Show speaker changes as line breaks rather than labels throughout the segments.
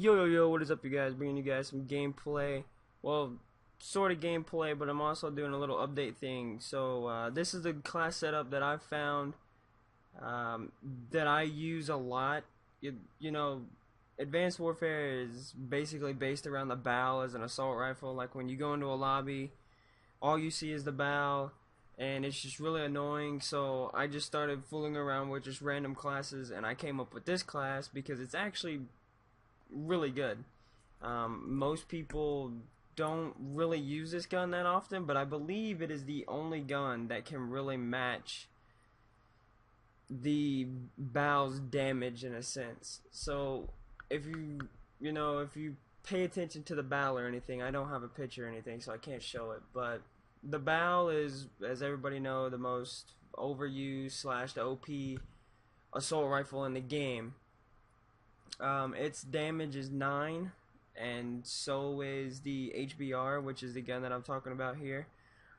Yo, what is up, you guys? Bringing you guys some gameplay. Well, sort of gameplay, but I'm also doing a little update thing. So, this is the class setup that I've found that I use a lot. You know, Advanced Warfare is basically based around the bow as an assault rifle. Like, when you go into a lobby, all you see is the bow, and it's just really annoying. So, I just started fooling around with just random classes, and I came up with this class because it's actually really good. Most people don't really use this gun that often, but I believe it is the only gun that can really match the bow's damage in a sense. So if you pay attention to the bow or anything, I don't have a picture or anything, so I can't show it, but the bow is, as everybody know, the most overused / the OP assault rifle in the game. Its damage is 9, and so is the HBR, which is the gun that I'm talking about here.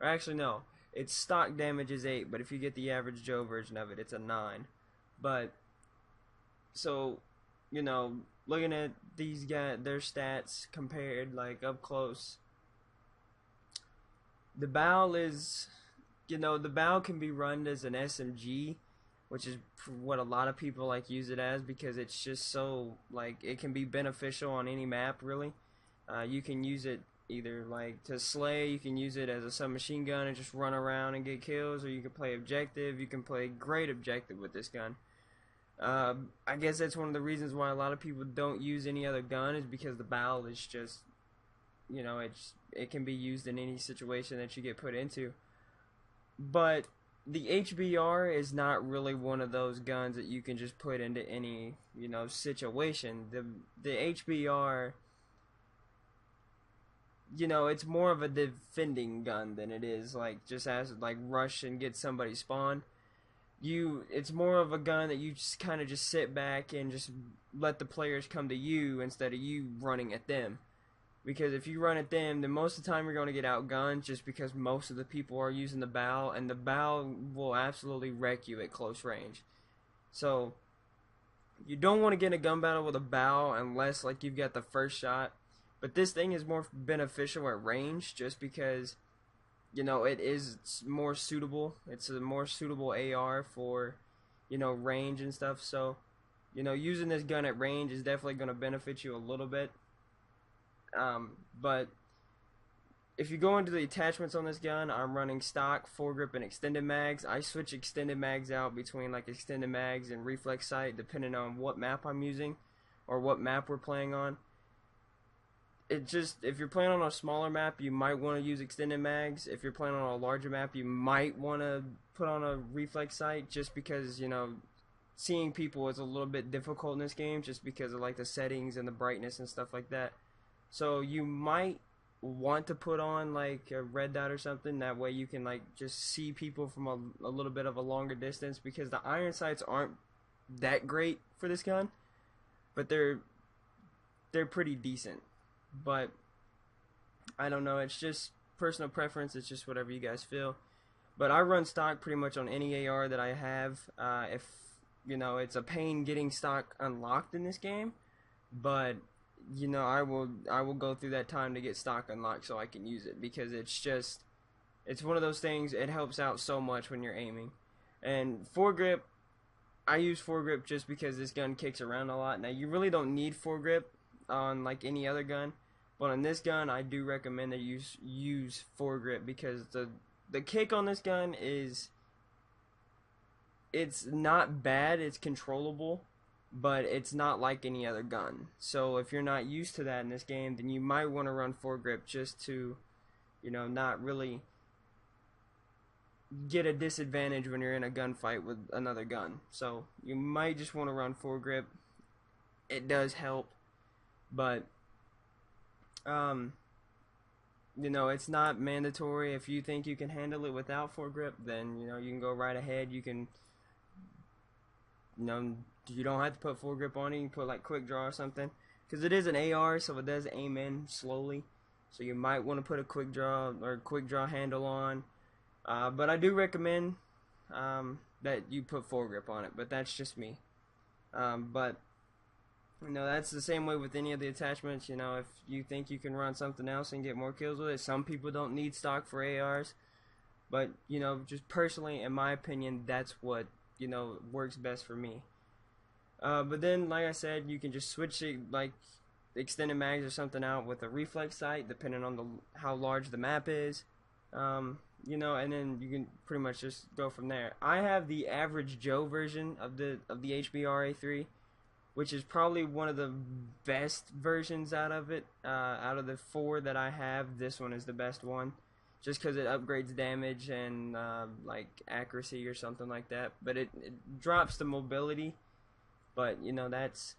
Or actually, no, its stock damage is 8, but if you get the average Joe version of it, it's a 9. But, so, looking at these guys, their stats compared, like, up close, the bow is, the bow can be run as an SMG, which is what a lot of people use it as, because it's just so, it can be beneficial on any map, really. You can use it either to slay, you can use it as a submachine gun and just run around and get kills, or you can play objective. You can play great objective with this gun. I guess that's one of the reasons why a lot of people don't use any other gun, is because the bow is just, it can be used in any situation that you get put into. But the HBR is not really one of those guns that you can just put into any, situation. The HBR, it's more of a defending gun than it is just as rush and get somebody spawn. It's more of a gun that you just kind of just sit back and just let the players come to you instead of you running at them. Because if you run at them, then most of the time you're going to get outgunned, just because most of the people are using the bow, and the bow will absolutely wreck you at close range. So, you don't want to get in a gun battle with a bow unless you've got the first shot. But this thing is more beneficial at range, just because, it is more suitable. It's a more suitable AR for, range and stuff. So, using this gun at range is definitely going to benefit you a little bit. But if you go into the attachments on this gun, I'm running stock, foregrip, and extended mags. I switch extended mags out between extended mags and reflex sight depending on what map I'm using or what map we're playing on. If you're playing on a smaller map, you might want to use extended mags. If you're playing on a larger map, you might want to put on a reflex sight, just because, seeing people is a little bit difficult in this game, just because of the settings and the brightness and stuff like that. So you might want to put on a red dot or something, that way you can just see people from a little bit of a longer distance, because the iron sights aren't that great for this gun, but they're pretty decent. But I don't know, it's just personal preference, it's just whatever you guys feel. But I run stock pretty much on any AR that I have. If it's a pain getting stock unlocked in this game, but I will go through that time to get stock unlocked so I can use it, because it's one of those things, it helps out so much when you're aiming. And foregrip, I use foregrip just because this gun kicks around a lot. Now, you really don't need foregrip on any other gun, but on this gun I do recommend that you use foregrip, because the kick on this gun it's not bad, it's controllable, but it's not like any other gun. So if you're not used to that in this game, then you might want to run foregrip, just to not really get a disadvantage when you're in a gunfight with another gun. So you might just want to run foregrip. It does help, but it's not mandatory. If you think you can handle it without foregrip, then you can go right ahead. You can you don't have to put foregrip on it. You can put quick draw or something, because it is an AR, so it does aim in slowly. So you might want to put a quick draw or quick draw handle on. But I do recommend that you put foregrip on it. But that's just me. But You know, that's the same way with any of the attachments. You know, if you think you can run something else and get more kills with it, some people don't need stock for ARs. But, you know, just personally, in my opinion, that's what, you know, works best for me. But then, like I said, you can just switch it, like extended mags or something out with a reflex sight, depending on how large the map is. You know, and then you can pretty much just go from there. I have the average Joe version of the HBRa3, which is probably one of the best versions out of it. Out of the 4 that I have, this one is the best one, just because it upgrades damage and like accuracy or something like that. But it drops the mobility. But you know, that's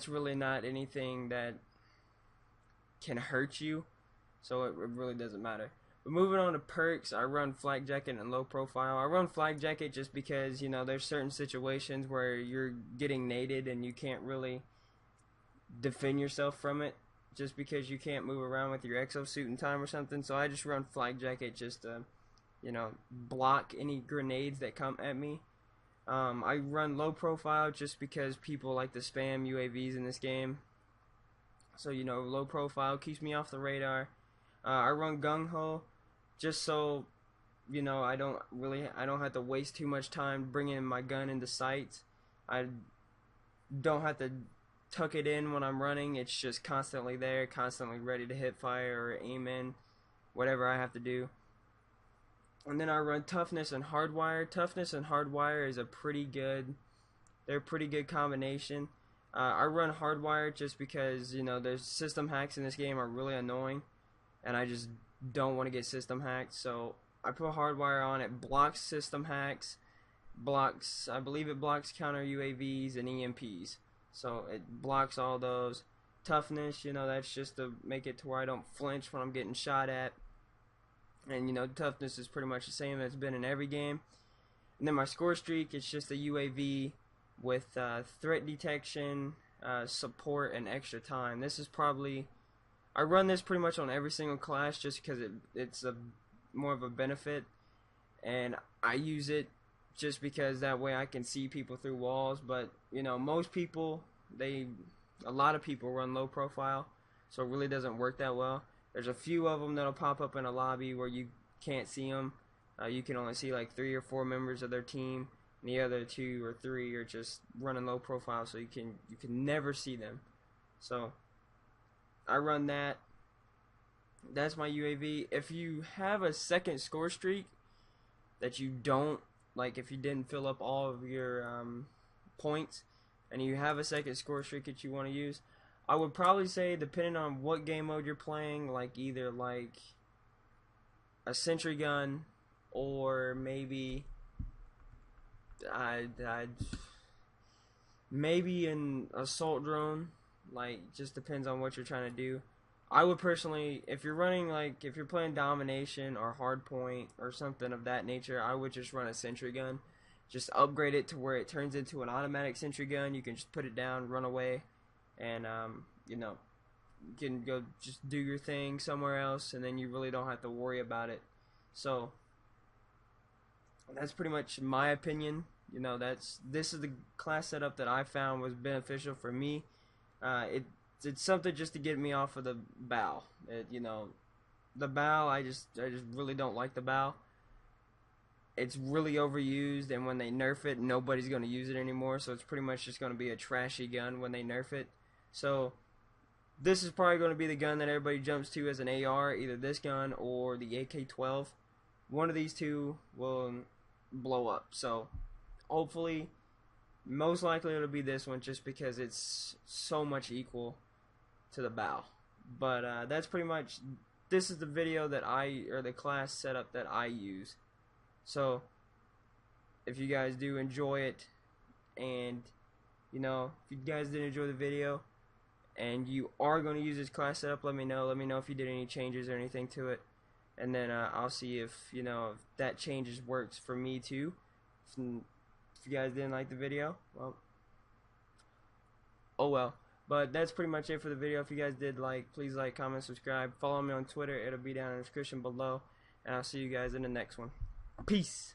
really not anything that can hurt you, so it really doesn't matter. But moving on to perks, I run flak jacket and low profile. I run flak jacket just because, you know, there's certain situations where you're getting naded and you can't really defend yourself from it, just because you can't move around with your exosuit in time or something. So I just run flak jacket just to, you know, block any grenades that come at me. I run low profile just because people like to spam UAVs in this game. So, you know, low profile keeps me off the radar. I run gung ho just so, you know, I don't have to waste too much time bringing my gun into sight. I don't have to tuck it in when I'm running. It's just constantly there, constantly ready to hit fire or aim in, whatever I have to do. And then I run toughness and hardwire. Toughness and hardwire is they're a pretty good combination. I run hardwire just because, you know, there's system hacks in this game are really annoying, and I just don't want to get system hacked. So I put hardwire on. It blocks system hacks, I believe it blocks counter UAVs and EMPs. So it blocks all those. Toughness, you know, that's just to make it to where I don't flinch when I'm getting shot at. And, you know, toughness is pretty much the same as it's been in every game. And then my score streak, it's just a UAV with threat detection, support, and extra time. This is probably, I run this pretty much on every single class just because it's more of a benefit. And I use it just because that way I can see people through walls. But, you know, most people, a lot of people run low profile, so it really doesn't work that well. There's a few of them that'll pop up in a lobby where you can't see them. You can only see like 3 or 4 members of their team, and the other 2 or 3 are just running low profile, so you can never see them. So I run that. That's my UAV. If you have a second score streak that you don't, like if you didn't fill up all of your points, and you have a second score streak that you want to use, I would probably say, depending on what game mode you're playing, like either like a sentry gun or maybe maybe an assault drone. Like, just depends on what you're trying to do. I would personally, if you're running, like if you're playing domination or hardpoint or something of that nature, I would just run a sentry gun. Just upgrade it to where it turns into an automatic sentry gun. You can just put it down, run away, and you know, you can go just do your thing somewhere else, and then you really don't have to worry about it. So that's pretty much my opinion. You know, this is the class setup that I found was beneficial for me. It's something just to get me off of the bow. You know, the bow, I just really don't like the bow. It's really overused, and when they nerf it, nobody's going to use it anymore, so it's pretty much just going to be a trashy gun when they nerf it. So this is probably going to be the gun that everybody jumps to as an AR, either this gun or the AK-12. One of these two will blow up. So hopefully, most likely it'll be this one, just because it's so much equal to the bow. But that's pretty much, this is the video that or the class setup that I use. So if you guys do enjoy it, and you know, if you guys did enjoy the video and you are going to use this class setup, let me know if you did any changes or anything to it, and then I'll see if, you know, if that changes works for me too. If you guys didn't like the video, well, oh well. But that's pretty much it for the video. If you guys did like, please like, comment, subscribe, follow me on Twitter, it'll be down in the description below, and I'll see you guys in the next one. Peace.